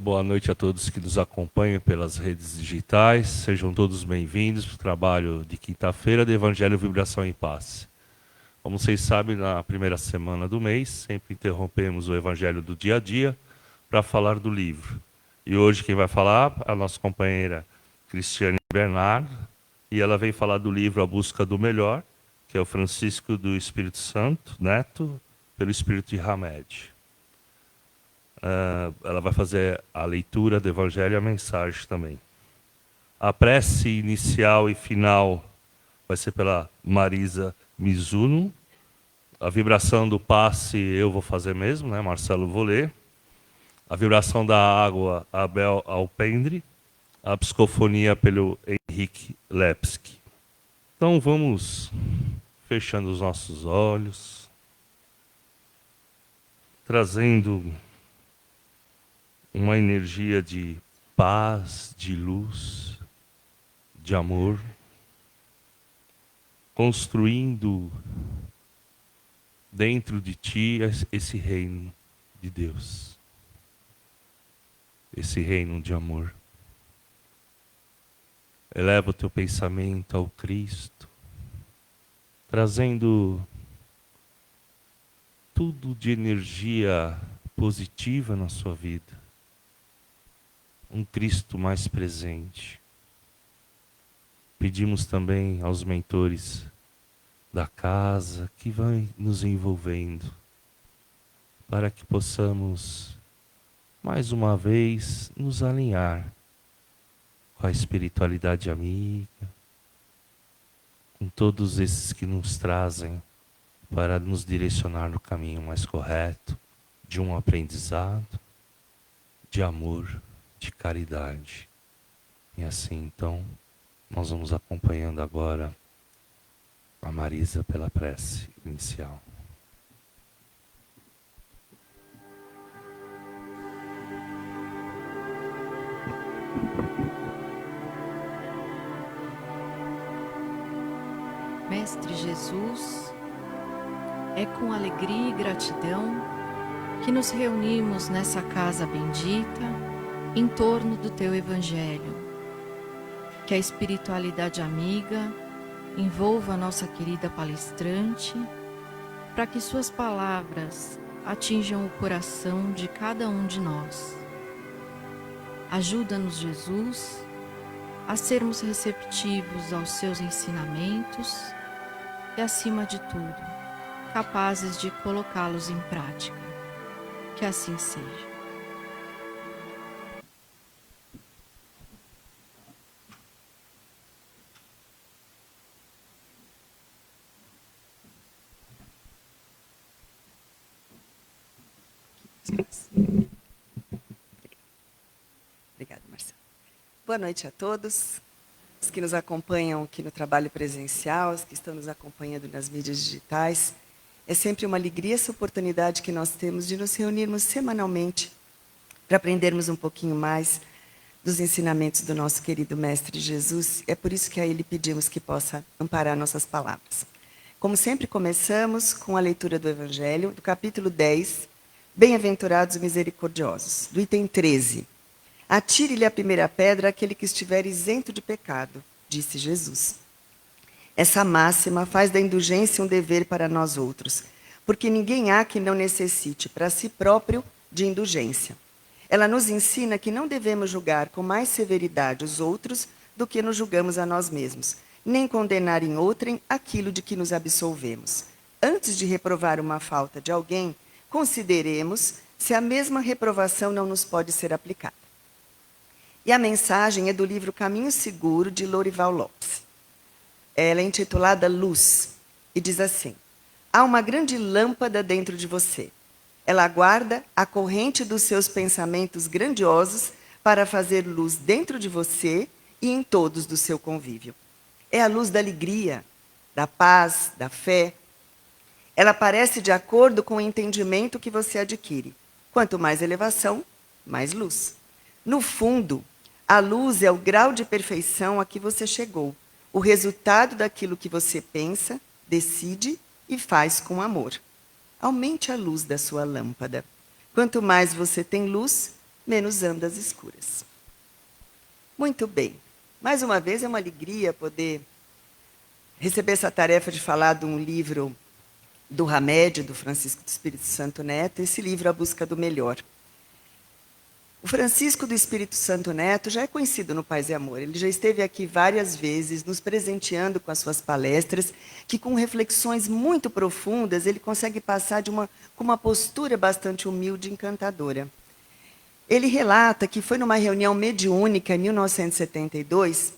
Boa noite a todos que nos acompanham pelas redes digitais. Sejam todos bem-vindos para o trabalho de quinta-feira do Evangelho Vibração em Paz. Como vocês sabem, na primeira semana do mês, sempre interrompemos o Evangelho do dia a dia para falar do livro. E hoje quem vai falar é a nossa companheira Cristiane Bernardo, e ela vem falar do livro A Busca do Melhor, que é o Francisco do Espírito Santo, neto, pelo Espírito de Hamed. Ela vai fazer a leitura do Evangelho e a mensagem também. A prece inicial e final vai ser pela Marisa Mizuno. A vibração do passe eu vou fazer mesmo, né? Marcelo Volê. A vibração da água, Abel Alpendre. A psicofonia pelo Henrique Lepski. Então vamos fechando os nossos olhos, trazendo uma energia de paz, de luz, de amor, construindo dentro de ti esse reino de Deus, esse reino de amor. Eleva o teu pensamento ao Cristo, trazendo tudo de energia positiva na sua vida. Um Cristo mais presente. Pedimos também aos mentores da casa que vão nos envolvendo, para que possamos, mais uma vez, nos alinhar com a espiritualidade amiga, com todos esses que nos trazem para nos direcionar no caminho mais correto, de um aprendizado, de amor, de caridade. E assim, então, nós vamos acompanhando agora a Marisa pela prece inicial. Mestre Jesus, é com alegria e gratidão que nos reunimos nessa casa bendita em torno do Teu Evangelho. Que a espiritualidade amiga envolva a nossa querida palestrante, para que suas palavras atinjam o coração de cada um de nós. Ajuda-nos, Jesus, a sermos receptivos aos seus ensinamentos e, acima de tudo, capazes de colocá-los em prática. Que assim seja. Obrigada, Marcelo. Boa noite a todos, os que nos acompanham aqui no trabalho presencial, os que estão nos acompanhando nas mídias digitais. É sempre uma alegria essa oportunidade que nós temos de nos reunirmos semanalmente para aprendermos um pouquinho mais dos ensinamentos do nosso querido Mestre Jesus. É por isso que a Ele pedimos que possa amparar nossas palavras. Como sempre, começamos com a leitura do Evangelho, do capítulo 10, Bem-aventurados misericordiosos, do item 13. Atire-lhe a primeira pedra aquele que estiver isento de pecado, disse Jesus. Essa máxima faz da indulgência um dever para nós outros, porque ninguém há que não necessite para si próprio de indulgência. Ela nos ensina que não devemos julgar com mais severidade os outros do que nos julgamos a nós mesmos, nem condenar em outrem aquilo de que nos absolvemos. Antes de reprovar uma falta de alguém, consideremos se a mesma reprovação não nos pode ser aplicada. E a mensagem é do livro Caminho Seguro, de Lorival Lopes. Ela é intitulada Luz, e diz assim: há uma grande lâmpada dentro de você. Ela guarda a corrente dos seus pensamentos grandiosos para fazer luz dentro de você e em todos do seu convívio. É a luz da alegria, da paz, da fé. Ela aparece de acordo com o entendimento que você adquire. Quanto mais elevação, mais luz. No fundo, a luz é o grau de perfeição a que você chegou, o resultado daquilo que você pensa, decide e faz com amor. Aumente a luz da sua lâmpada. Quanto mais você tem luz, menos andas escuras. Muito bem. Mais uma vez, é uma alegria poder receber essa tarefa de falar de um livro do Hamed, do Francisco do Espírito Santo Neto, esse livro A Busca do Melhor. O Francisco do Espírito Santo Neto já é conhecido no Paz e Amor. Ele já esteve aqui várias vezes, nos presenteando com as suas palestras, que com reflexões muito profundas, ele consegue passar com uma postura bastante humilde e encantadora. Ele relata que foi numa reunião mediúnica em 1972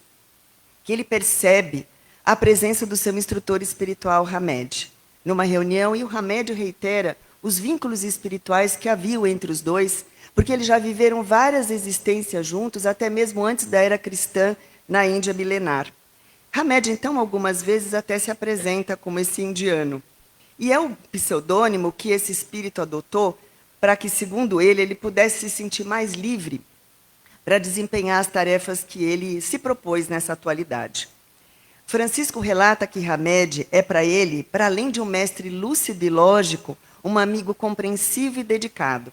que ele percebe a presença do seu instrutor espiritual, Hamed, numa reunião, e o Hamed reitera os vínculos espirituais que haviam entre os dois, porque eles já viveram várias existências juntos, até mesmo antes da era cristã, na Índia milenar. Hamed, então, algumas vezes até se apresenta como esse indiano. E é o pseudônimo que esse espírito adotou para que, segundo ele pudesse se sentir mais livre para desempenhar as tarefas que ele se propôs nessa atualidade. Francisco relata que Hamed é para ele, para além de um mestre lúcido e lógico, um amigo compreensivo e dedicado.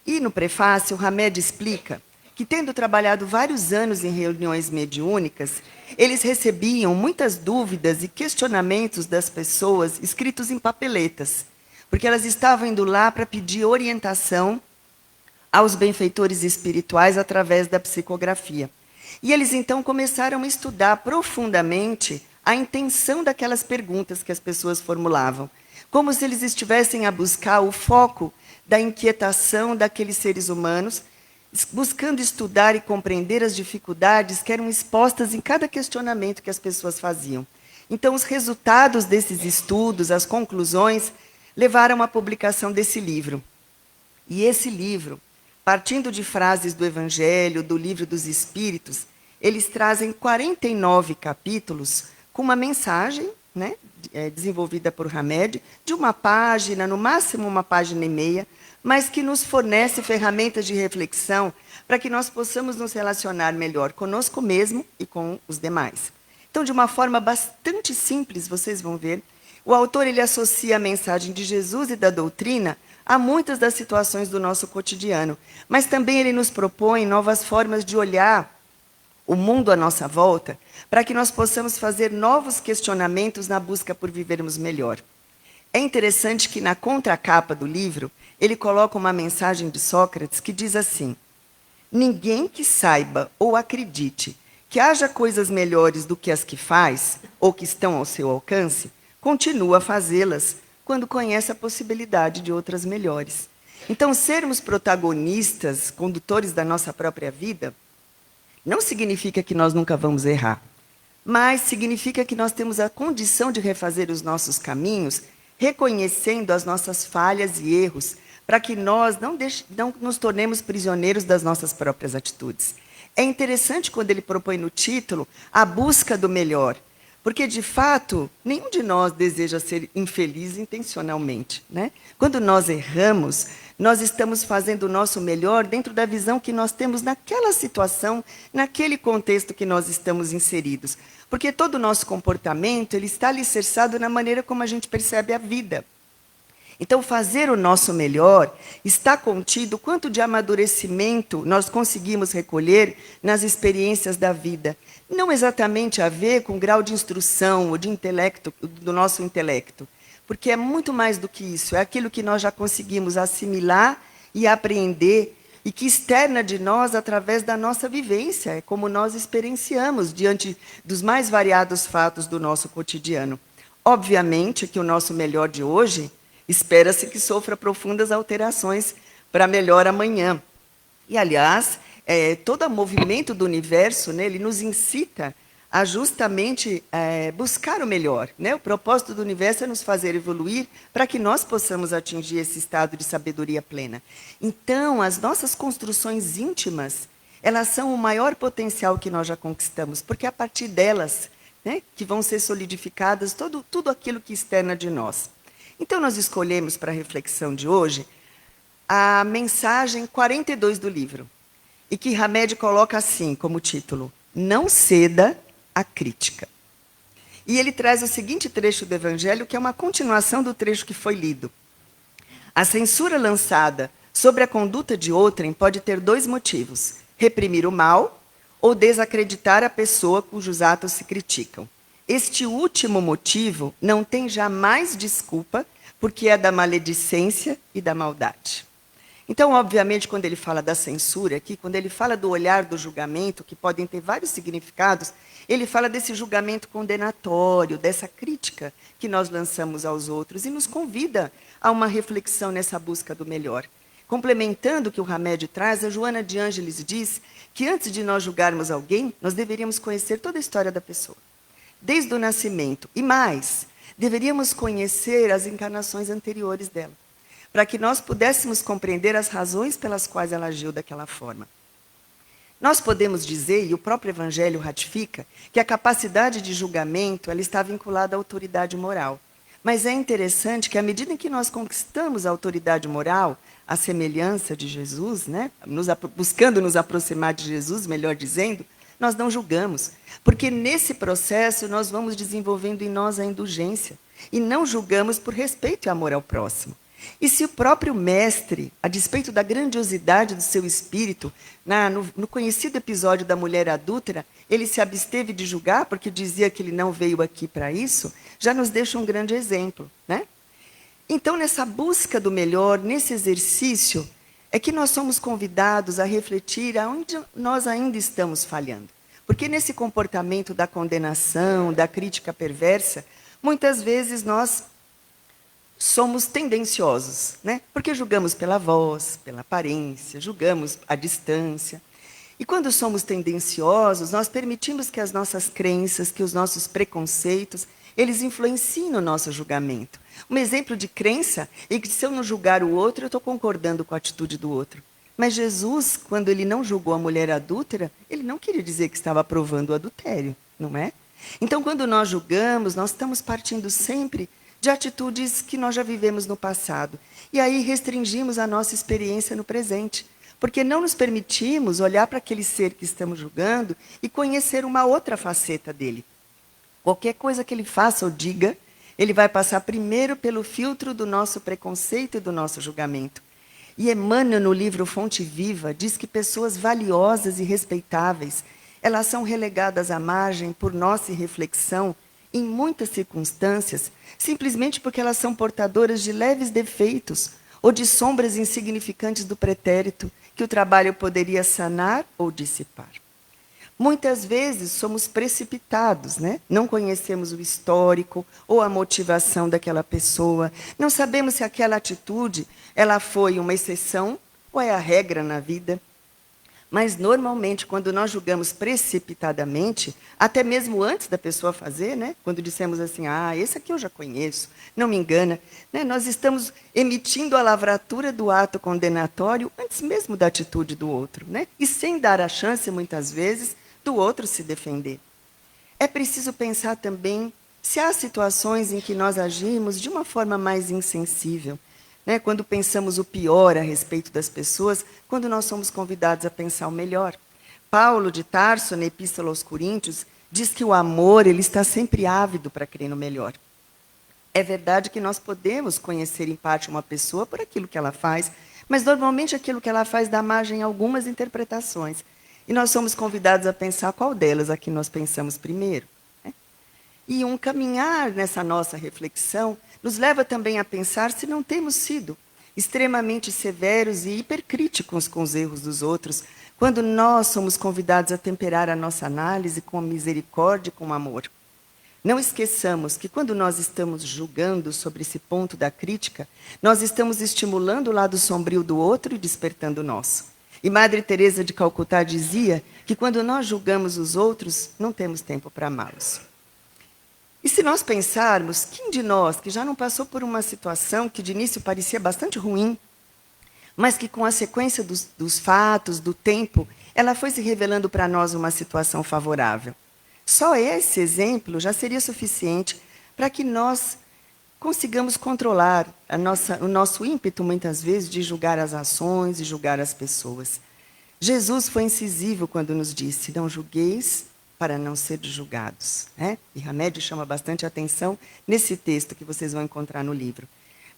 E no prefácio, Hamed explica que, tendo trabalhado vários anos em reuniões mediúnicas, eles recebiam muitas dúvidas e questionamentos das pessoas escritos em papeletas, porque elas estavam indo lá para pedir orientação aos benfeitores espirituais através da psicografia. E eles, então, começaram a estudar profundamente a intenção daquelas perguntas que as pessoas formulavam, como se eles estivessem a buscar o foco da inquietação daqueles seres humanos, buscando estudar e compreender as dificuldades que eram expostas em cada questionamento que as pessoas faziam. Então, os resultados desses estudos, as conclusões, levaram à publicação desse livro. E esse livro, partindo de frases do Evangelho, do Livro dos Espíritos, eles trazem 49 capítulos com uma mensagem, né, desenvolvida por Hamed, de uma página, no máximo uma página e meia, mas que nos fornece ferramentas de reflexão para que nós possamos nos relacionar melhor conosco mesmo e com os demais. Então, de uma forma bastante simples, vocês vão ver, o autor ele associa a mensagem de Jesus e da doutrina a muitas das situações do nosso cotidiano, mas também ele nos propõe novas formas de olhar o mundo à nossa volta, para que nós possamos fazer novos questionamentos na busca por vivermos melhor. É interessante que na contracapa do livro, ele coloca uma mensagem de Sócrates que diz assim: ninguém que saiba ou acredite que haja coisas melhores do que as que faz, ou que estão ao seu alcance, continua a fazê-las quando conhece a possibilidade de outras melhores. Então, sermos protagonistas, condutores da nossa própria vida, não significa que nós nunca vamos errar, mas significa que nós temos a condição de refazer os nossos caminhos, reconhecendo as nossas falhas e erros, para que nós não nos tornemos prisioneiros das nossas próprias atitudes. É interessante quando ele propõe no título a busca do melhor, porque, de fato, nenhum de nós deseja ser infeliz intencionalmente, né? Quando nós erramos, nós estamos fazendo o nosso melhor dentro da visão que nós temos naquela situação, naquele contexto que nós estamos inseridos. Porque todo o nosso comportamento ele está alicerçado na maneira como a gente percebe a vida. Então, fazer o nosso melhor está contido quanto de amadurecimento nós conseguimos recolher nas experiências da vida. Não exatamente a ver com o grau de instrução ou de intelecto, do nosso intelecto, porque é muito mais do que isso, é aquilo que nós já conseguimos assimilar e apreender e que externa de nós através da nossa vivência, é como nós experienciamos diante dos mais variados fatos do nosso cotidiano. Obviamente que o nosso melhor de hoje espera-se que sofra profundas alterações para melhor amanhã. E, aliás, todo o movimento do universo, né, ele nos incita a justamente buscar o melhor, né? O propósito do universo é nos fazer evoluir para que nós possamos atingir esse estado de sabedoria plena. Então, as nossas construções íntimas, elas são o maior potencial que nós já conquistamos, porque é a partir delas, né, que vão ser solidificadas tudo aquilo que externa de nós. Então, nós escolhemos para a reflexão de hoje a mensagem 42 do livro, e que Hamed coloca assim como título: não ceda à crítica. E ele traz o seguinte trecho do Evangelho, que é uma continuação do trecho que foi lido. A censura lançada sobre a conduta de outrem pode ter dois motivos: reprimir o mal ou desacreditar a pessoa cujos atos se criticam. Este último motivo não tem jamais desculpa, porque é da maledicência e da maldade. Então, obviamente, quando ele fala da censura aqui, quando ele fala do olhar do julgamento, que podem ter vários significados, ele fala desse julgamento condenatório, dessa crítica que nós lançamos aos outros e nos convida a uma reflexão nessa busca do melhor. Complementando o que o Hamed traz, a Joana de Ângeles diz que antes de nós julgarmos alguém, nós deveríamos conhecer toda a história da pessoa, desde o nascimento. E mais, deveríamos conhecer as encarnações anteriores dela, para que nós pudéssemos compreender as razões pelas quais ela agiu daquela forma. Nós podemos dizer, e o próprio Evangelho ratifica, que a capacidade de julgamento ela está vinculada à autoridade moral. Mas é interessante que, à medida em que nós conquistamos a autoridade moral, a semelhança de Jesus, né? Buscando nos aproximar de Jesus, melhor dizendo, nós não julgamos. Porque nesse processo nós vamos desenvolvendo em nós a indulgência. E não julgamos por respeito e amor ao próximo. E se o próprio mestre, a despeito da grandiosidade do seu espírito, no conhecido episódio da mulher adúltera, ele se absteve de julgar porque dizia que ele não veio aqui para isso, já nos deixa um grande exemplo, né? Então, nessa busca do melhor, nesse exercício, é que nós somos convidados a refletir aonde nós ainda estamos falhando. Porque nesse comportamento da condenação, da crítica perversa, muitas vezes nós somos tendenciosos, né? Porque julgamos pela voz, pela aparência, julgamos à distância. E quando somos tendenciosos, nós permitimos que as nossas crenças, que os nossos preconceitos, eles influenciem no nosso julgamento. Um exemplo de crença é que se eu não julgar o outro, eu estou concordando com a atitude do outro. Mas Jesus, quando ele não julgou a mulher adúltera, ele não queria dizer que estava aprovando o adultério, não é? Então, quando nós julgamos, nós estamos partindo sempre de atitudes que nós já vivemos no passado. E aí restringimos a nossa experiência no presente, porque não nos permitimos olhar para aquele ser que estamos julgando e conhecer uma outra faceta dele. Qualquer coisa que ele faça ou diga, ele vai passar primeiro pelo filtro do nosso preconceito e do nosso julgamento. E Emmanuel, no livro Fonte Viva, diz que pessoas valiosas e respeitáveis, elas são relegadas à margem por nossa irreflexão, em muitas circunstâncias, simplesmente porque elas são portadoras de leves defeitos ou de sombras insignificantes do pretérito que o trabalho poderia sanar ou dissipar. Muitas vezes somos precipitados, né? Não conhecemos o histórico ou a motivação daquela pessoa, não sabemos se aquela atitude ela foi uma exceção ou é a regra na vida. Mas, normalmente, quando nós julgamos precipitadamente, até mesmo antes da pessoa fazer, né? Quando dissemos assim, esse aqui eu já conheço, não me engana, né? Nós estamos emitindo a lavratura do ato condenatório antes mesmo da atitude do outro, né? E sem dar a chance, muitas vezes, do outro se defender. É preciso pensar também se há situações em que nós agimos de uma forma mais insensível, né? Quando pensamos o pior a respeito das pessoas, quando nós somos convidados a pensar o melhor. Paulo de Tarso, na Epístola aos Coríntios, diz que o amor ele está sempre ávido para crer no melhor. É verdade que nós podemos conhecer em parte uma pessoa por aquilo que ela faz, mas normalmente aquilo que ela faz dá margem a algumas interpretações. E nós somos convidados a pensar qual delas a que nós pensamos primeiro. Né? E um caminhar nessa nossa reflexão nos leva também a pensar se não temos sido extremamente severos e hipercríticos com os erros dos outros, quando nós somos convidados a temperar a nossa análise com a misericórdia e com o amor. Não esqueçamos que quando nós estamos julgando sobre esse ponto da crítica, nós estamos estimulando o lado sombrio do outro e despertando o nosso. E Madre Teresa de Calcutá dizia que quando nós julgamos os outros, não temos tempo para amá-los. E se nós pensarmos, quem de nós que já não passou por uma situação que de início parecia bastante ruim, mas que com a sequência dos fatos, do tempo, ela foi se revelando para nós uma situação favorável? Só esse exemplo já seria suficiente para que nós consigamos controlar o nosso ímpeto, muitas vezes, de julgar as ações e julgar as pessoas. Jesus foi incisivo quando nos disse, não julgueis para não ser julgados. Né? E Hamed chama bastante atenção nesse texto que vocês vão encontrar no livro.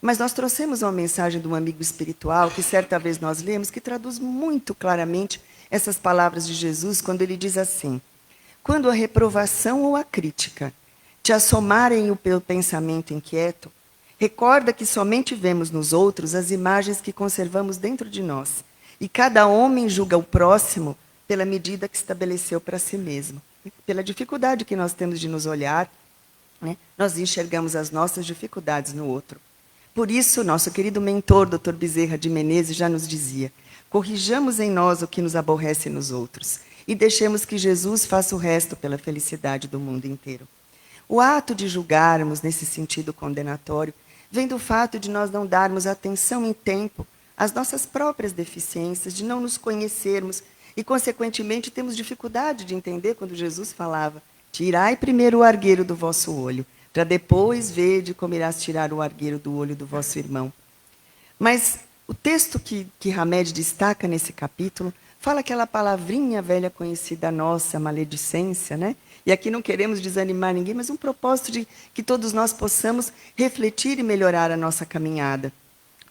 Mas nós trouxemos uma mensagem de um amigo espiritual que certa vez nós lemos, que traduz muito claramente essas palavras de Jesus, quando ele diz assim: quando a reprovação ou a crítica te assomarem o pensamento inquieto, recorda que somente vemos nos outros as imagens que conservamos dentro de nós, e cada homem julga o próximo pela medida que estabeleceu para si mesmo. Pela dificuldade que nós temos de nos olhar, né, nós enxergamos as nossas dificuldades no outro. Por isso, nosso querido mentor, Dr. Bezerra de Menezes, já nos dizia: corrijamos em nós o que nos aborrece nos outros e deixemos que Jesus faça o resto pela felicidade do mundo inteiro. O ato de julgarmos nesse sentido condenatório vem do fato de nós não darmos atenção em tempo às nossas próprias deficiências, de não nos conhecermos e, consequentemente, temos dificuldade de entender quando Jesus falava: tirai primeiro o argueiro do vosso olho, para depois vede como irás tirar o argueiro do olho do vosso irmão. Mas o texto que Hamed destaca nesse capítulo fala aquela palavrinha velha conhecida nossa, maledicência, né? E aqui não queremos desanimar ninguém, mas um propósito de que todos nós possamos refletir e melhorar a nossa caminhada.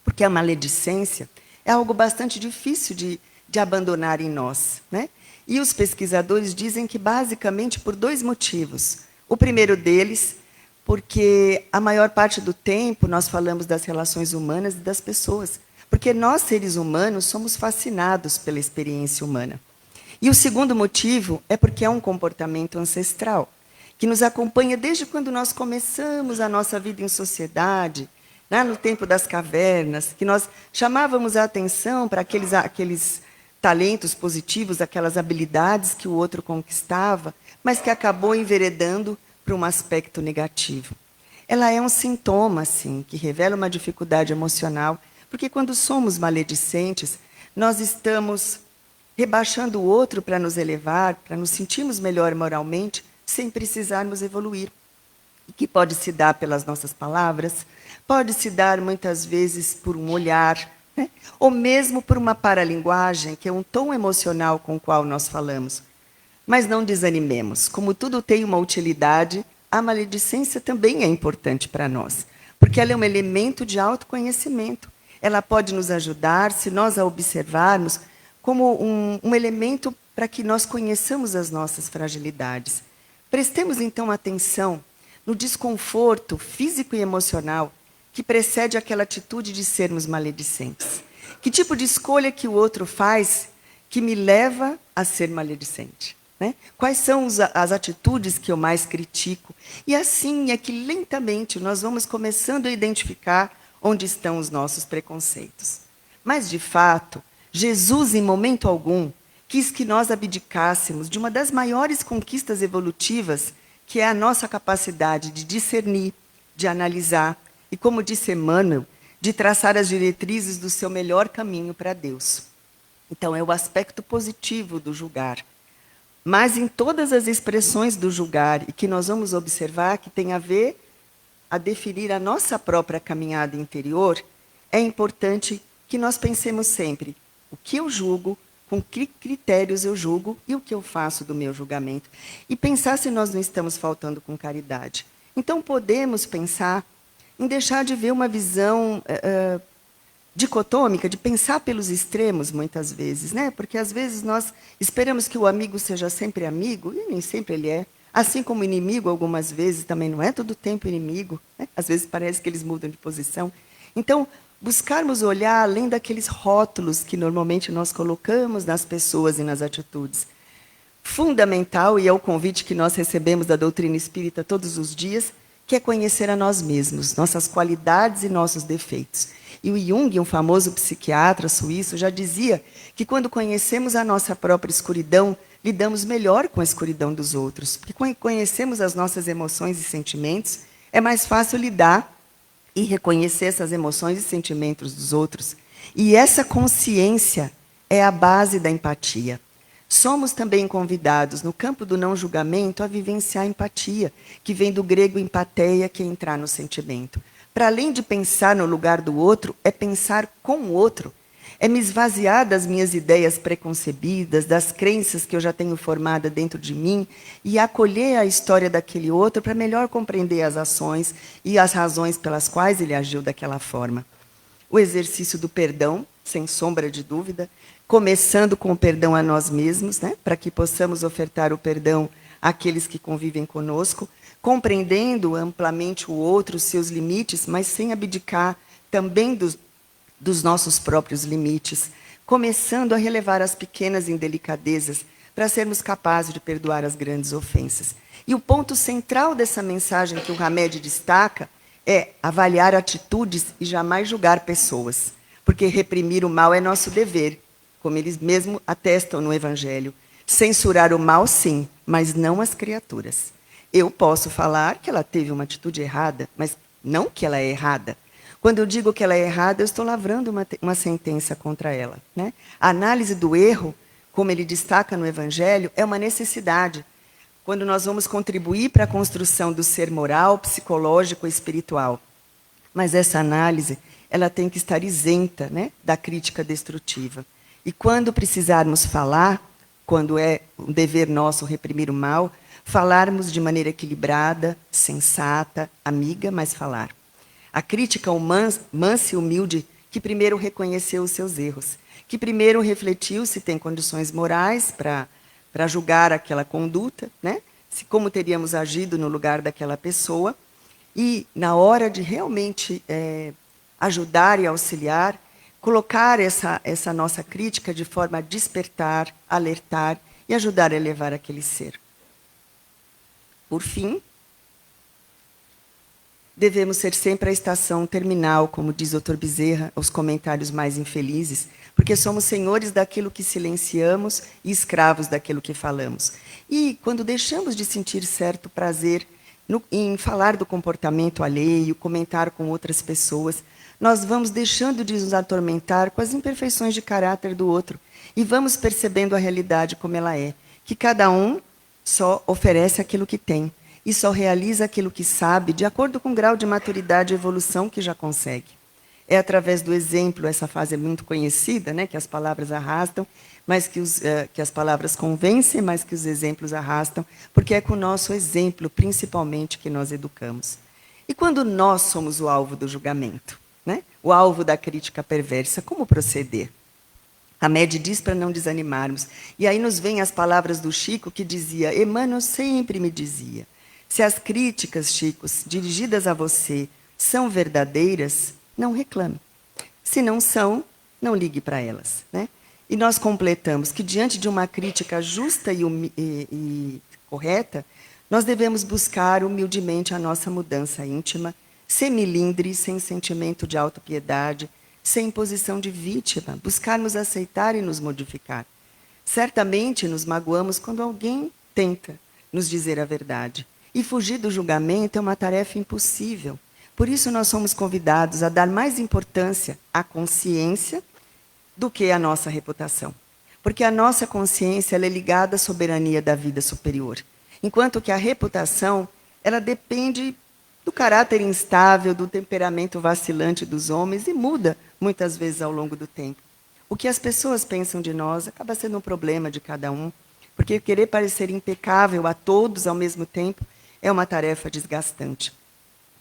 Porque a maledicência é algo bastante difícil de abandonar em nós, né? E os pesquisadores dizem que basicamente por 2 motivos. O primeiro deles, porque a maior parte do tempo nós falamos das relações humanas e das pessoas. Porque nós, seres humanos, somos fascinados pela experiência humana. E o segundo motivo é porque é um comportamento ancestral, que nos acompanha desde quando nós começamos a nossa vida em sociedade, né, no tempo das cavernas, que nós chamávamos a atenção para aqueles talentos positivos, aquelas habilidades que o outro conquistava, mas que acabou enveredando para um aspecto negativo. Ela é um sintoma, assim, que revela uma dificuldade emocional, porque quando somos maledicentes, nós estamos rebaixando o outro para nos elevar, para nos sentirmos melhor moralmente, sem precisarmos evoluir. E que pode se dar pelas nossas palavras, pode se dar muitas vezes por um olhar, né? Ou mesmo por uma paralinguagem, que é um tom emocional com o qual nós falamos. Mas não desanimemos. Como tudo tem uma utilidade, a maledicência também é importante para nós, porque ela é um elemento de autoconhecimento. Ela pode nos ajudar, se nós a observarmos, como um elemento para que nós conheçamos as nossas fragilidades. Prestemos, então, atenção no desconforto físico e emocional que precede aquela atitude de sermos maledicentes. Que tipo de escolha que o outro faz que me leva a ser maledicente? Né? Quais são as atitudes que eu mais critico? E assim é que, lentamente, nós vamos começando a identificar onde estão os nossos preconceitos. Mas, de fato, Jesus, em momento algum, quis que nós abdicássemos de uma das maiores conquistas evolutivas, que é a nossa capacidade de discernir, de analisar e, como disse Emmanuel, de traçar as diretrizes do seu melhor caminho para Deus. Então, é o aspecto positivo do julgar. Mas em todas as expressões do julgar, e que nós vamos observar que tem a ver a definir a nossa própria caminhada interior, é importante que nós pensemos sempre o que eu julgo, com que critérios eu julgo e o que eu faço do meu julgamento. E pensar se nós não estamos faltando com caridade. Então, podemos pensar em deixar de ver uma visão dicotômica, de pensar pelos extremos, muitas vezes, né? Porque, às vezes, nós esperamos que o amigo seja sempre amigo, e nem sempre ele é. Assim como o inimigo, algumas vezes, também não é todo tempo inimigo, né? Às vezes parece que eles mudam de posição. Então, buscarmos olhar além daqueles rótulos que normalmente nós colocamos nas pessoas e nas atitudes. Fundamental, e é o convite que nós recebemos da doutrina espírita todos os dias, que é conhecer a nós mesmos, nossas qualidades e nossos defeitos. E o Jung, um famoso psiquiatra suíço, já dizia que quando conhecemos a nossa própria escuridão, lidamos melhor com a escuridão dos outros. Porque quando conhecemos as nossas emoções e sentimentos, é mais fácil lidar e reconhecer essas emoções e sentimentos dos outros. E essa consciência é a base da empatia. Somos também convidados, no campo do não julgamento, a vivenciar a empatia, que vem do grego empatheia, que é entrar no sentimento. Para além de pensar no lugar do outro, é pensar com o outro. É me esvaziar das minhas ideias preconcebidas, das crenças que eu já tenho formada dentro de mim e acolher a história daquele outro para melhor compreender as ações e as razões pelas quais ele agiu daquela forma. O exercício do perdão, sem sombra de dúvida, começando com o perdão a nós mesmos, né, para que possamos ofertar o perdão àqueles que convivem conosco, compreendendo amplamente o outro, os seus limites, mas sem abdicar também dos nossos próprios limites, começando a relevar as pequenas indelicadezas para sermos capazes de perdoar as grandes ofensas. E o ponto central dessa mensagem que o Hamed destaca é avaliar atitudes e jamais julgar pessoas, porque reprimir o mal é nosso dever, como eles mesmos atestam no Evangelho. Censurar o mal, sim, mas não as criaturas. Eu posso falar que ela teve uma atitude errada, mas não que ela é errada. Quando eu digo que ela é errada, eu estou lavrando uma sentença contra ela, né? A análise do erro, como ele destaca no Evangelho, é uma necessidade. Quando nós vamos contribuir para a construção do ser moral, psicológico e espiritual. Mas essa análise, ela tem que estar isenta, né, da crítica destrutiva. E quando precisarmos falar, quando é um dever nosso reprimir o mal, falarmos de maneira equilibrada, sensata, amiga, mas falar. A crítica mansa e humilde que primeiro reconheceu os seus erros, que primeiro refletiu se tem condições morais para julgar aquela conduta, né? Se como teríamos agido no lugar daquela pessoa, e na hora de realmente ajudar e auxiliar, colocar essa nossa crítica de forma a despertar, alertar e ajudar a elevar aquele ser. Por fim, devemos ser sempre a estação terminal, como diz o Dr. Bezerra, os comentários mais infelizes, porque somos senhores daquilo que silenciamos e escravos daquilo que falamos. E quando deixamos de sentir certo prazer em falar do comportamento alheio, comentar com outras pessoas, nós vamos deixando de nos atormentar com as imperfeições de caráter do outro e vamos percebendo a realidade como ela é, que cada um só oferece aquilo que tem e só realiza aquilo que sabe de acordo com o grau de maturidade e evolução que já consegue. É através do exemplo, essa fase é muito conhecida, né, que as palavras arrastam, mas que as palavras convencem, mas que os exemplos arrastam, porque é com o nosso exemplo, principalmente, que nós educamos. E quando nós somos o alvo do julgamento, né, o alvo da crítica perversa, como proceder? Hamed diz para não desanimarmos. E aí nos vêm as palavras do Chico, que dizia, Emmanuel sempre me dizia, se as críticas, Chicos, dirigidas a você são verdadeiras, não reclame. Se não são, não ligue para elas, né? E nós completamos que, diante de uma crítica justa e correta, nós devemos buscar humildemente a nossa mudança íntima, sem milindre, sem sentimento de autopiedade, sem posição de vítima, buscarmos aceitar e nos modificar. Certamente nos magoamos quando alguém tenta nos dizer a verdade. E fugir do julgamento é uma tarefa impossível. Por isso nós somos convidados a dar mais importância à consciência do que à nossa reputação. Porque a nossa consciência ela é ligada à soberania da vida superior. Enquanto que a reputação, ela depende do caráter instável, do temperamento vacilante dos homens e muda muitas vezes ao longo do tempo. O que as pessoas pensam de nós acaba sendo um problema de cada um, porque querer parecer impecável a todos ao mesmo tempo é uma tarefa desgastante.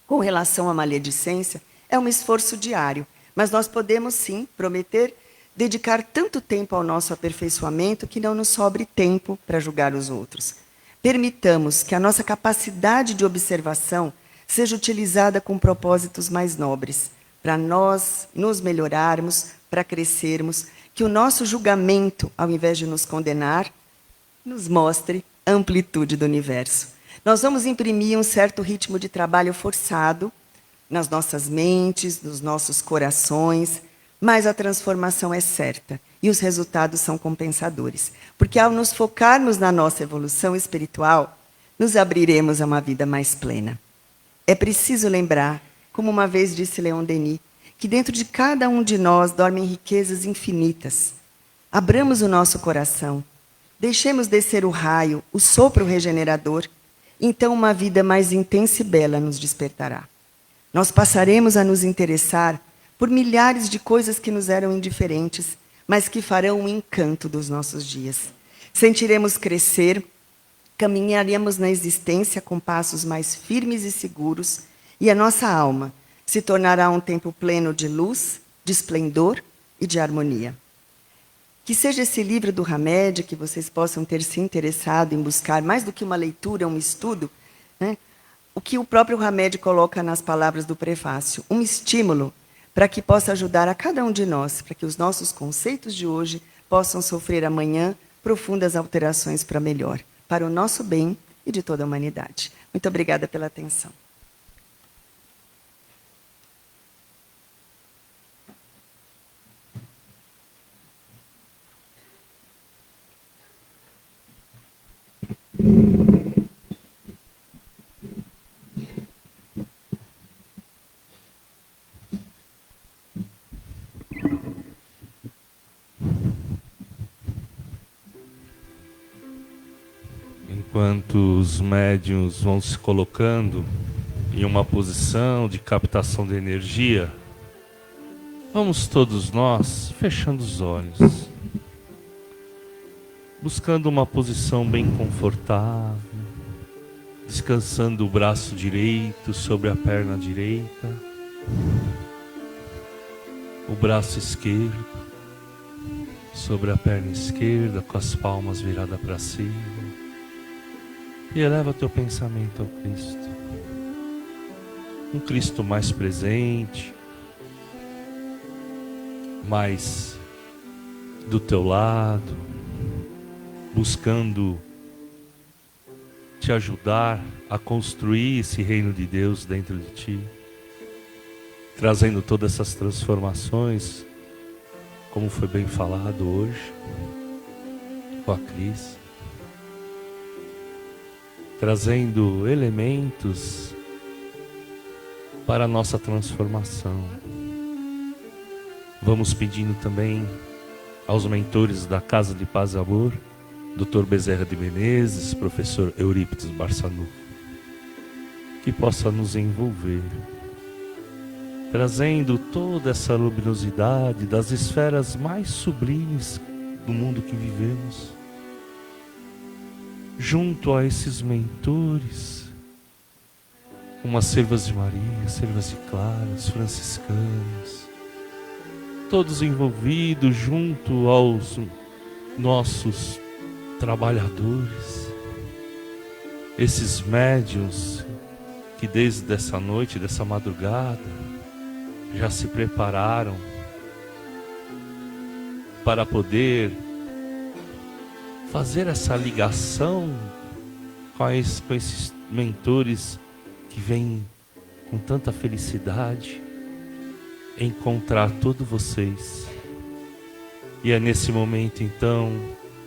Com relação à maledicência, é um esforço diário, mas nós podemos sim prometer dedicar tanto tempo ao nosso aperfeiçoamento que não nos sobre tempo para julgar os outros. Permitamos que a nossa capacidade de observação seja utilizada com propósitos mais nobres, para nós nos melhorarmos, para crescermos, que o nosso julgamento, ao invés de nos condenar, nos mostre a amplitude do universo. Nós vamos imprimir um certo ritmo de trabalho forçado nas nossas mentes, nos nossos corações, mas a transformação é certa e os resultados são compensadores. Porque ao nos focarmos na nossa evolução espiritual, nos abriremos a uma vida mais plena. É preciso lembrar, como uma vez disse Leon Denis, que dentro de cada um de nós dormem riquezas infinitas. Abramos o nosso coração, deixemos descer o raio, o sopro regenerador, então uma vida mais intensa e bela nos despertará. Nós passaremos a nos interessar por milhares de coisas que nos eram indiferentes, mas que farão o encanto dos nossos dias. Sentiremos crescer, caminharemos na existência com passos mais firmes e seguros, e a nossa alma se tornará um templo pleno de luz, de esplendor e de harmonia. Que seja esse livro do Hamed, que vocês possam ter se interessado em buscar, mais do que uma leitura, um estudo, né? O que o próprio Hamed coloca nas palavras do prefácio, um estímulo para que possa ajudar a cada um de nós, para que os nossos conceitos de hoje possam sofrer amanhã profundas alterações para melhor, para o nosso bem e de toda a humanidade. Muito obrigada pela atenção. Enquanto os médiuns vão se colocando em uma posição de captação de energia, vamos todos nós fechando os olhos, buscando uma posição bem confortável, descansando o braço direito sobre a perna direita, o braço esquerdo sobre a perna esquerda, com as palmas viradas para cima. E eleva teu pensamento ao Cristo. Um Cristo mais presente, mais do teu lado, buscando te ajudar a construir esse reino de Deus dentro de ti, trazendo todas essas transformações, como foi bem falado hoje, com a Cris, trazendo elementos para a nossa transformação. Vamos pedindo também aos mentores da Casa de Paz e Amor, Dr. Bezerra de Menezes, Professor Eurípides Barçanufo, que possa nos envolver, trazendo toda essa luminosidade das esferas mais sublimes do mundo que vivemos, junto a esses mentores, como as servas de Maria, servas de Clara, os franciscanos, todos envolvidos junto aos nossos trabalhadores, esses médiuns que desde essa noite, dessa madrugada, já se prepararam para poder fazer essa ligação com esses mentores que vêm com tanta felicidade encontrar todos vocês. E é nesse momento então,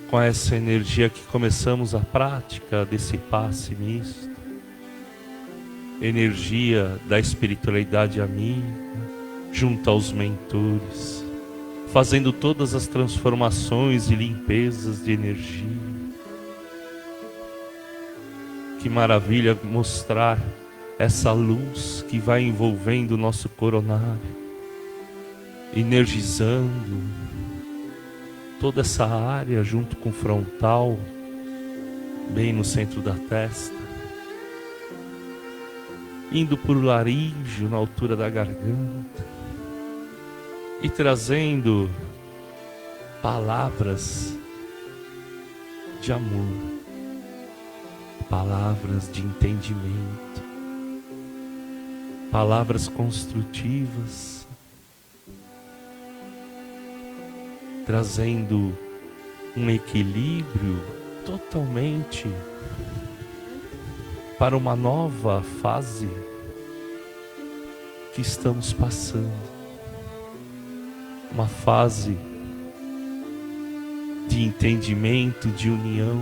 com essa energia que começamos a prática desse passe misto, energia da espiritualidade amiga, junto aos mentores, fazendo todas as transformações e limpezas de energia. Que maravilha mostrar essa luz que vai envolvendo o nosso coronário, energizando toda essa área junto com o frontal, bem no centro da testa, indo por laríngeo na altura da garganta e trazendo palavras de amor, palavras de entendimento, palavras construtivas, trazendo um equilíbrio totalmente para uma nova fase que estamos passando. Uma fase de entendimento, de união,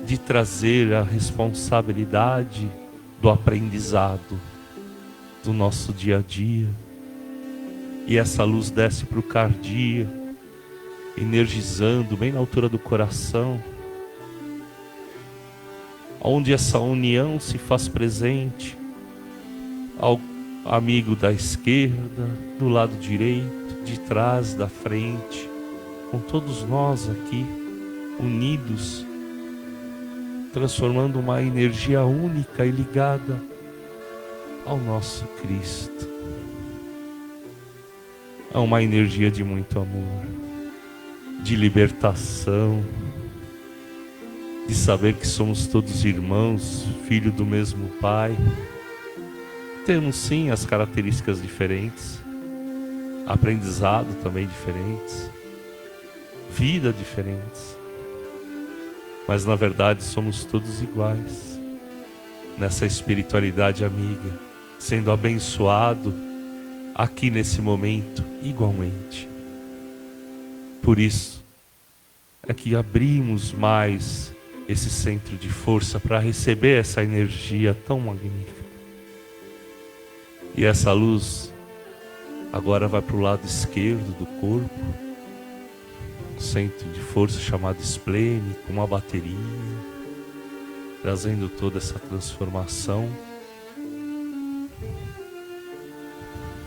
de trazer a responsabilidade do aprendizado do nosso dia a dia. E essa luz desce para o cardíaco, energizando bem na altura do coração, onde essa união se faz presente ao amigo da esquerda, do lado direito, de trás, da frente, com todos nós aqui unidos, transformando uma energia única e ligada ao nosso Cristo. É uma energia de muito amor, de libertação, de saber que somos todos irmãos, filhos do mesmo Pai. Temos sim as características diferentes, aprendizado também diferentes, vida diferentes, mas na verdade somos todos iguais nessa espiritualidade amiga, sendo abençoado aqui nesse momento igualmente. Por isso é que abrimos mais esse centro de força para receber essa energia tão magnífica. E essa luz agora vai para o lado esquerdo do corpo, um centro de força chamado esplênico, uma bateria, trazendo toda essa transformação.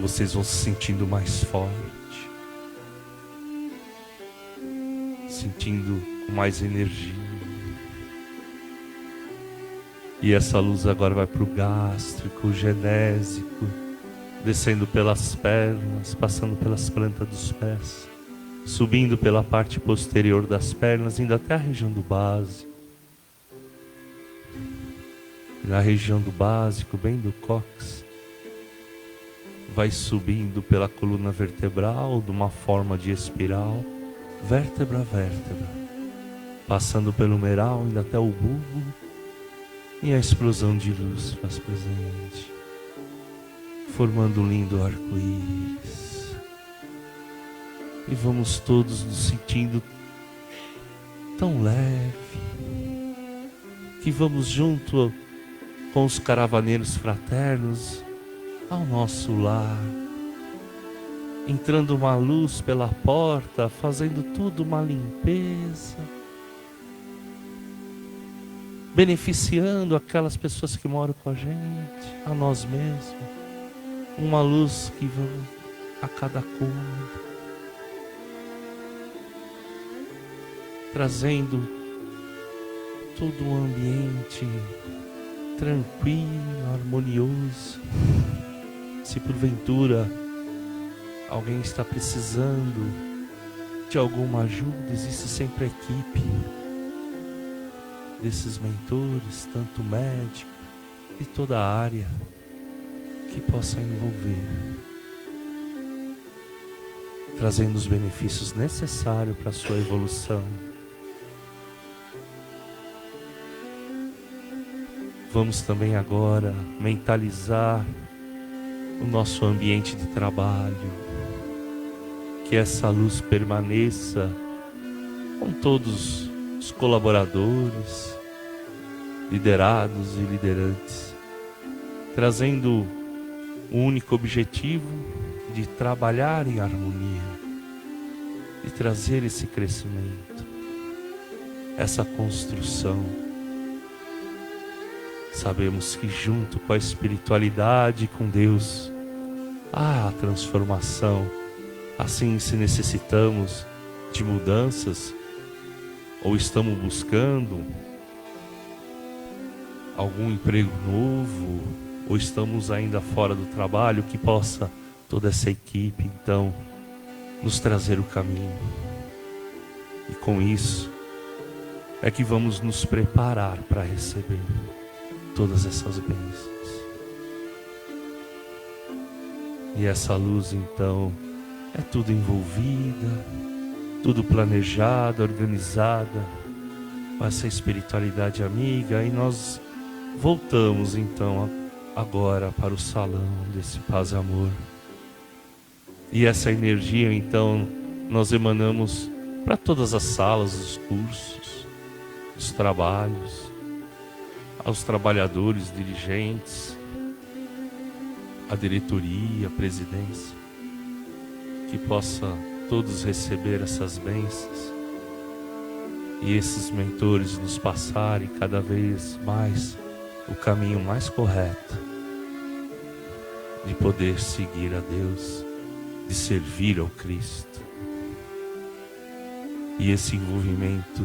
Vocês vão se sentindo mais forte, sentindo com mais energia. E essa luz agora vai para o gástrico, o genésico, descendo pelas pernas, passando pelas plantas dos pés, subindo pela parte posterior das pernas, indo até a região do básico. Na região do básico, bem do cóccix, vai subindo pela coluna vertebral, de uma forma de espiral, vértebra a vértebra, passando pelo humeral, indo até o bulbo, e a explosão de luz faz presente, formando um lindo arco-íris. E vamos todos nos sentindo tão leve, que vamos junto com os caravaneiros fraternos ao nosso lar, entrando uma luz pela porta, fazendo tudo uma limpeza, beneficiando aquelas pessoas que moram com a gente, a nós mesmos. Uma luz que vai a cada cômodo, trazendo todo um ambiente tranquilo, harmonioso. Se porventura alguém está precisando de alguma ajuda, existe sempre a equipe desses mentores, tanto médico e toda a área que possa envolver, trazendo os benefícios necessários para a sua evolução. Vamos também agora mentalizar o nosso ambiente de trabalho, que essa luz permaneça com todos os colaboradores, liderados e liderantes, trazendo o único objetivo de trabalhar em harmonia e trazer esse crescimento, essa construção. Sabemos que junto com a espiritualidade, com Deus, há a transformação. Assim, se necessitamos de mudanças, ou estamos buscando algum emprego novo, ou estamos ainda fora do trabalho, que possa toda essa equipe, então, nos trazer o caminho. E com isso, é que vamos nos preparar para receber todas essas bênçãos. E essa luz, então, é tudo envolvida, tudo planejada, organizada, com essa espiritualidade amiga. E nós voltamos, então, agora para o salão desse Paz e Amor. E essa energia, então, nós emanamos para todas as salas, os cursos, os trabalhos, aos trabalhadores, dirigentes, a diretoria, a presidência, que possa todos receber essas bênçãos e esses mentores nos passarem cada vez mais o caminho mais correto, de poder seguir a Deus, de servir ao Cristo. E esse envolvimento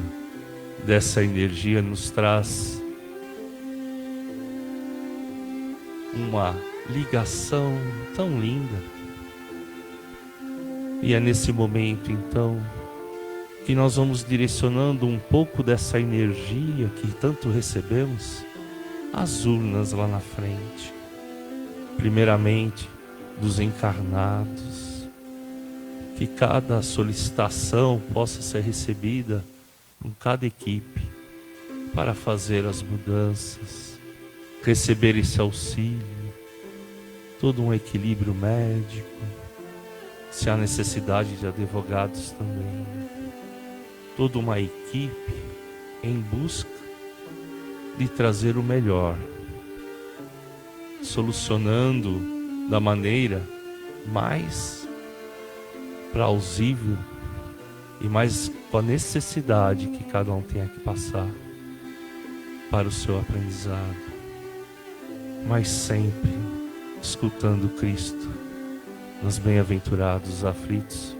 dessa energia nos traz uma ligação tão linda. E é nesse momento, então, que nós vamos direcionando um pouco dessa energia que tanto recebemos às urnas lá na frente. Primeiramente, dos encarnados, que cada solicitação possa ser recebida por cada equipe para fazer as mudanças, receber esse auxílio, todo um equilíbrio médico, se há necessidade de advogados também, toda uma equipe em busca de trazer o melhor, solucionando da maneira mais plausível e mais com a necessidade que cada um tenha que passar para o seu aprendizado, mas sempre escutando Cristo nos bem-aventurados aflitos,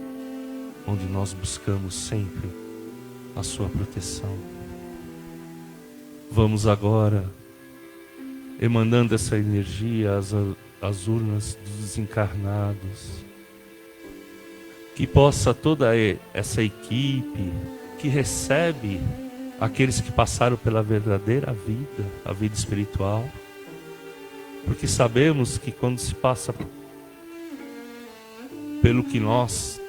onde nós buscamos sempre a sua proteção. Vamos agora emanando essa energia às urnas dos desencarnados, que possa toda essa equipe que recebe aqueles que passaram pela verdadeira vida, a vida espiritual, porque sabemos que quando se passa pelo que nós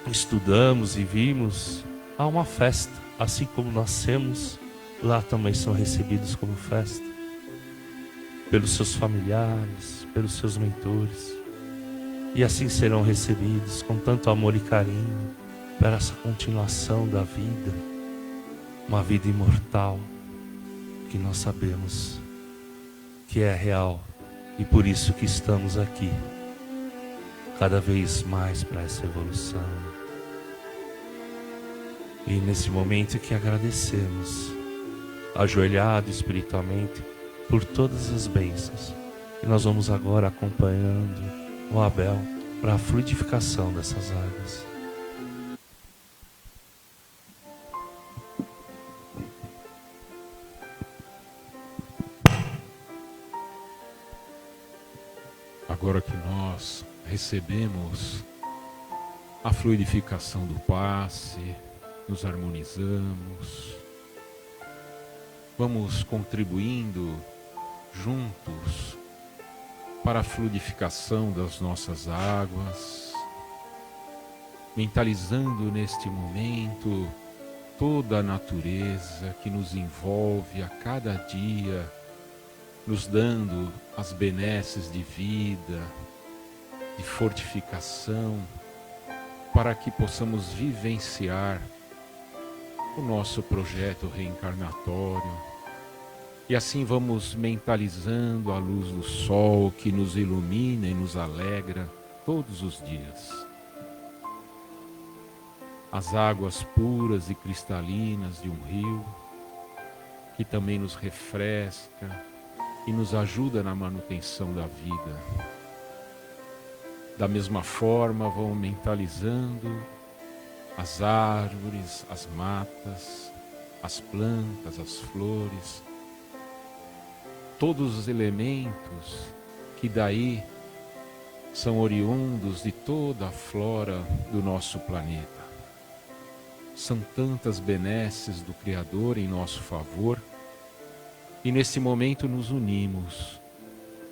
estudamos e vimos, há uma festa, assim como nascemos, lá também são recebidos como festa, pelos seus familiares, pelos seus mentores, e assim serão recebidos com tanto amor e carinho, para essa continuação da vida, uma vida imortal, que nós sabemos que é real, e por isso que estamos aqui, cada vez mais para essa evolução. E nesse momento que agradecemos, ajoelhado espiritualmente, por todas as bênçãos. E nós vamos agora acompanhando o Abel para a fluidificação dessas águas. Agora que nós recebemos a fluidificação do passe, nos harmonizamos, vamos contribuindo juntos para a fluidificação das nossas águas, mentalizando neste momento toda a natureza que nos envolve a cada dia, nos dando as benesses de vida, de fortificação, para que possamos vivenciar o nosso projeto reencarnatório. E assim vamos mentalizando a luz do sol que nos ilumina e nos alegra todos os dias. As águas puras e cristalinas de um rio, que também nos refresca e nos ajuda na manutenção da vida. Da mesma forma, vão mentalizando as árvores, as matas, as plantas, as flores, todos os elementos que daí são oriundos de toda a flora do nosso planeta. São tantas benesses do Criador em nosso favor, e nesse momento nos unimos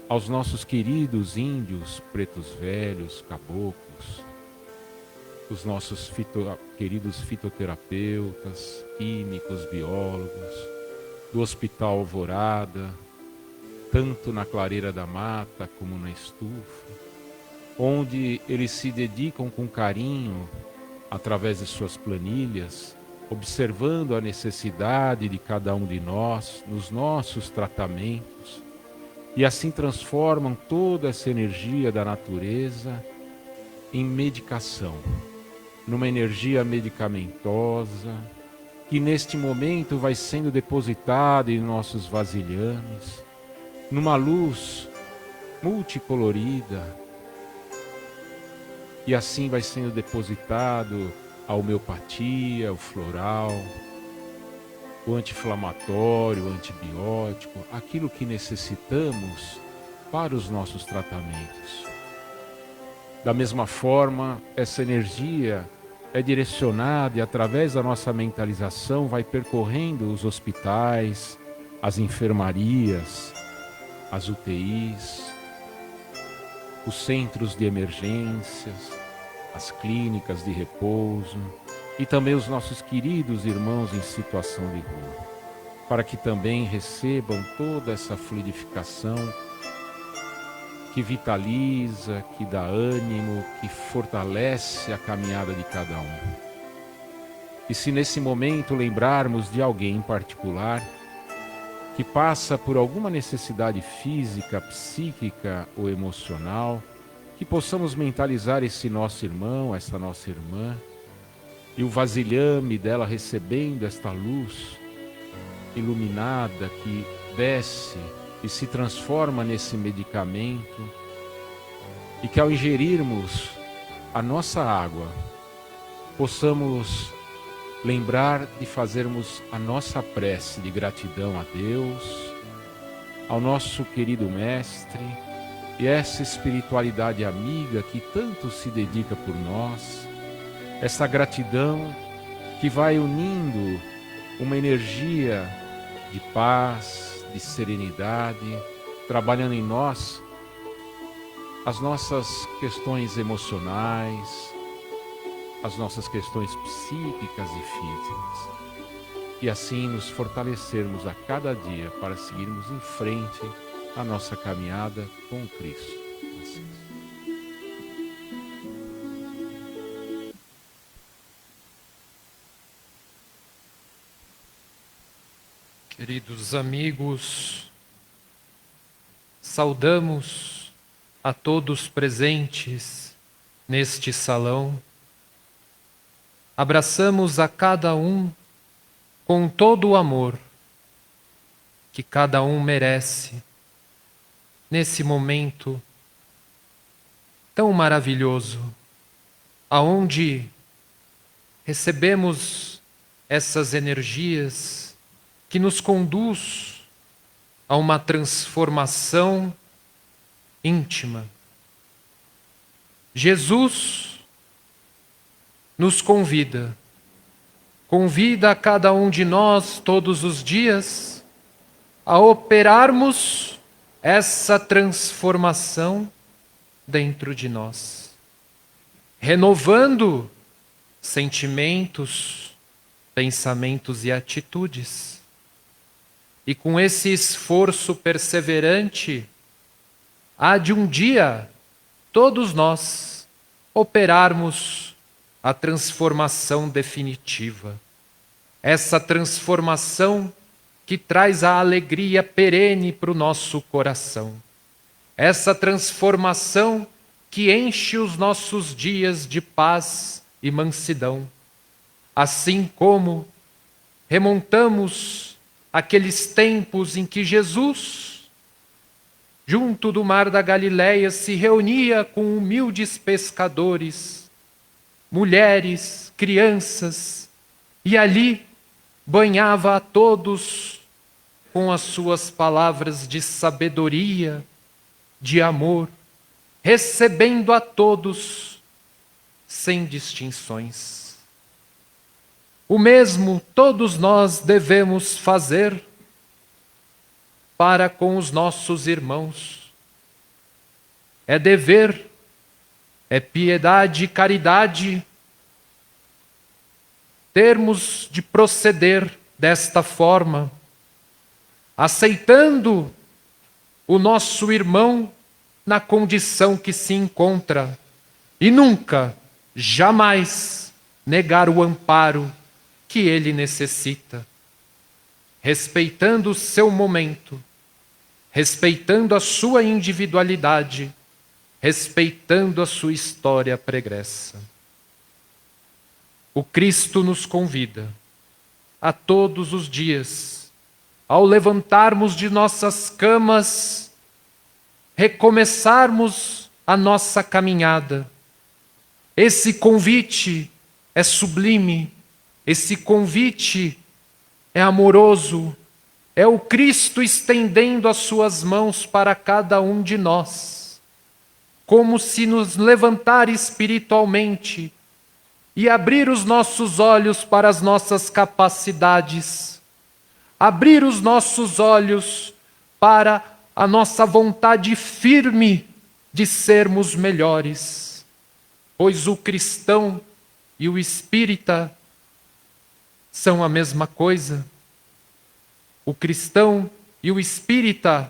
aos nossos queridos índios, pretos velhos, caboclos, os nossos queridos fitoterapeutas, químicos, biólogos, do Hospital Alvorada, tanto na clareira da mata como na estufa, onde eles se dedicam com carinho, através de suas planilhas, observando a necessidade de cada um de nós nos nossos tratamentos, e assim transformam toda essa energia da natureza em medicação, numa energia medicamentosa, que neste momento vai sendo depositada em nossos vasilhames, numa luz multicolorida, e assim vai sendo depositado a homeopatia, o floral, o anti-inflamatório, o antibiótico, aquilo que necessitamos para os nossos tratamentos. Da mesma forma, essa energia é direcionada e através da nossa mentalização vai percorrendo os hospitais, as enfermarias, as UTIs, os centros de emergências, as clínicas de repouso e também os nossos queridos irmãos em situação de rua, para que também recebam toda essa fluidificação que vitaliza, que dá ânimo, que fortalece a caminhada de cada um. E se nesse momento lembrarmos de alguém em particular que passa por alguma necessidade física, psíquica ou emocional, que possamos mentalizar esse nosso irmão, essa nossa irmã, e o vasilhame dela recebendo esta luz iluminada que desce e se transforma nesse medicamento, e que ao ingerirmos a nossa água, possamos lembrar de fazermos a nossa prece de gratidão a Deus, ao nosso querido Mestre, e essa espiritualidade amiga que tanto se dedica por nós, essa gratidão que vai unindo uma energia de paz, de serenidade, trabalhando em nós as nossas questões emocionais, as nossas questões psíquicas e físicas, e assim nos fortalecermos a cada dia para seguirmos em frente a nossa caminhada com Cristo. Queridos amigos, saudamos a todos presentes neste salão. Abraçamos a cada um com todo o amor que cada um merece nesse momento tão maravilhoso, aonde recebemos essas energias que nos conduz a uma transformação íntima. Jesus nos convida a cada um de nós todos os dias a operarmos essa transformação dentro de nós, renovando sentimentos, pensamentos e atitudes. E com esse esforço perseverante, há de um dia todos nós operarmos a transformação definitiva. Essa transformação que traz a alegria perene para o nosso coração. Essa transformação que enche os nossos dias de paz e mansidão. Assim como remontamos aqueles tempos em que Jesus, junto do mar da Galileia, se reunia com humildes pescadores, mulheres, crianças, e ali banhava a todos com as suas palavras de sabedoria, de amor, recebendo a todos sem distinções. O mesmo todos nós devemos fazer para com os nossos irmãos. É dever, é piedade e caridade termos de proceder desta forma, aceitando o nosso irmão na condição que se encontra e nunca, jamais negar o amparo que ele necessita, respeitando o seu momento, respeitando a sua individualidade, respeitando a sua história pregressa. O Cristo nos convida a todos os dias, ao levantarmos de nossas camas, recomeçarmos a nossa caminhada. Esse convite é sublime, esse convite é amoroso, é o Cristo estendendo as suas mãos para cada um de nós, como se nos levantar espiritualmente e abrir os nossos olhos para as nossas capacidades, abrir os nossos olhos para a nossa vontade firme de sermos melhores. Pois o cristão e o espírita são a mesma coisa. O cristão e o espírita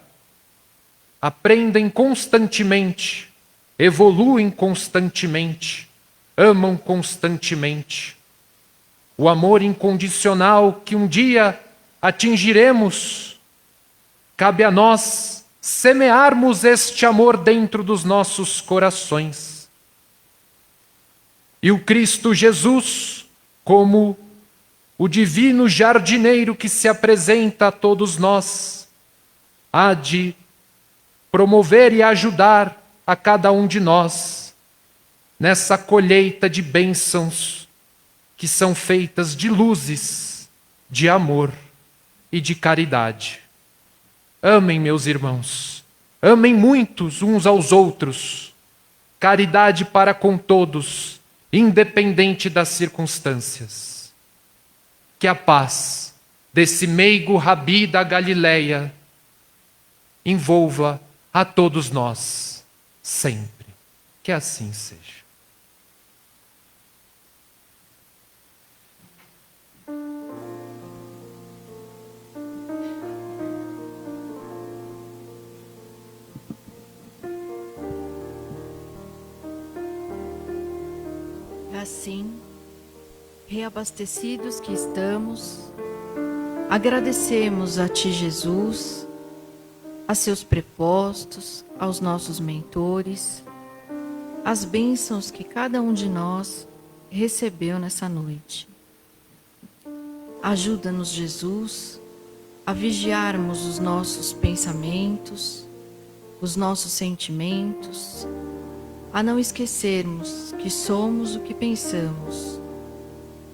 aprendem constantemente, evoluem constantemente, amam constantemente. O amor incondicional que um dia atingiremos, cabe a nós semearmos este amor dentro dos nossos corações. E o Cristo Jesus, como o divino jardineiro que se apresenta a todos nós, há de promover e ajudar a cada um de nós nessa colheita de bênçãos que são feitas de luzes, de amor e de caridade. Amem, meus irmãos, amem muitos uns aos outros, caridade para com todos, independente das circunstâncias. Que a paz desse meigo rabi da Galileia envolva a todos nós, sempre. Que assim seja. Assim, reabastecidos que estamos, agradecemos a Ti, Jesus, a seus prepostos, aos nossos mentores, as bênçãos que cada um de nós recebeu nessa noite. Ajuda-nos, Jesus, a vigiarmos os nossos pensamentos, os nossos sentimentos, a não esquecermos que somos o que pensamos.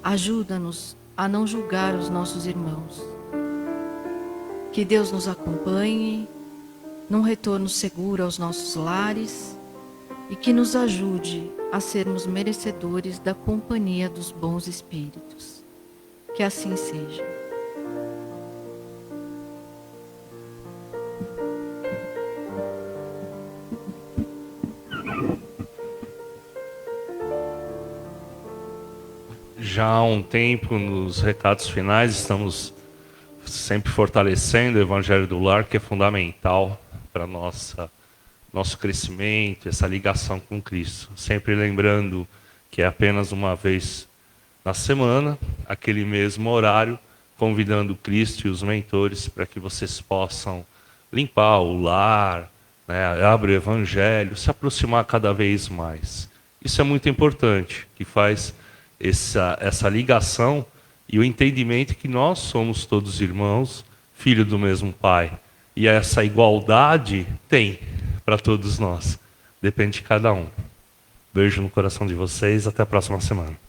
Ajuda-nos a não julgar os nossos irmãos. Que Deus nos acompanhe num retorno seguro aos nossos lares e que nos ajude a sermos merecedores da companhia dos bons espíritos. Que assim seja. Já há um tempo, nos recados finais, estamos sempre fortalecendo o Evangelho do Lar, que é fundamental para nosso crescimento, essa ligação com Cristo. Sempre lembrando que é apenas uma vez na semana, aquele mesmo horário, convidando Cristo e os mentores para que vocês possam limpar o lar, né, abrir o Evangelho, se aproximar cada vez mais. Isso é muito importante, que faz essa ligação e o entendimento que nós somos todos irmãos, filhos do mesmo Pai. E essa igualdade tem para todos nós. Depende de cada um. Beijo no coração de vocês. Até a próxima semana.